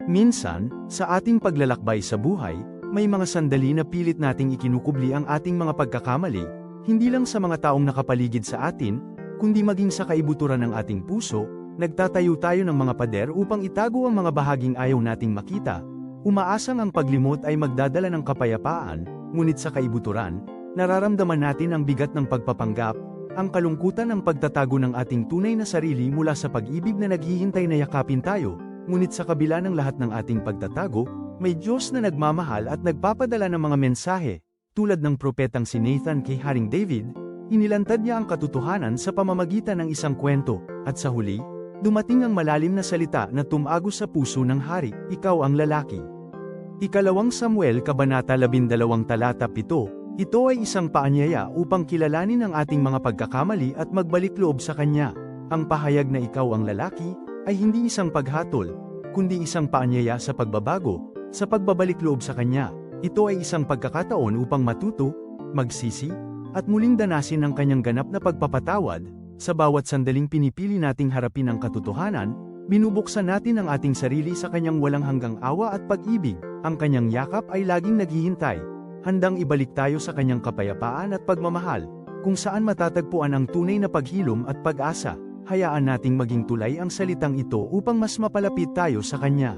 Minsan, sa ating paglalakbay sa buhay, may mga sandali na pilit nating ikinukubli ang ating mga pagkakamali, hindi lang sa mga taong nakapaligid sa atin, kundi maging sa kaibuturan ng ating puso. Nagtatayo tayo ng mga pader upang itago ang mga bahaging ayaw nating makita, umaasang ang paglimot ay magdadala ng kapayapaan, ngunit sa kaibuturan, nararamdaman natin ang bigat ng pagpapanggap, ang kalungkutan ng pagtatago ng ating tunay na sarili mula sa pag-ibig na naghihintay na yakapin tayo, ngunit sa kabila ng lahat ng ating pagtatago, may Diyos na nagmamahal at nagpapadala ng mga mensahe, tulad ng propetang si Nathan kay Haring David, inilantad niya ang katotohanan sa pamamagitan ng isang kwento, at sa huli, dumating ang malalim na salita na tumagos sa puso ng hari, ikaw ang lalaki. Ikalawang Samuel Kabanata 12 talata 7, ito ay isang paanyaya upang kilalanin ang ating mga pagkakamali at magbalik loob sa Kanya. Ang pahayag na ikaw ang lalaki, ay hindi isang paghatol, kundi isang paanyaya sa pagbabago, sa pagbabalik loob sa Kanya. Ito ay isang pagkakataon upang matuto, magsisi, at muling danasin ang Kanyang ganap na pagpapatawad. Sa bawat sandaling pinipili nating harapin ang katotohanan, binubuksan natin ang ating sarili sa Kanyang walang hanggang awa at pag-ibig. Ang Kanyang yakap ay laging naghihintay, handang ibalik tayo sa Kanyang kapayapaan at pagmamahal, kung saan matatagpuan ang tunay na paghilom at pag-asa. Hayaan nating maging tulay ang salitang ito upang mas mapalapit tayo sa Kanya.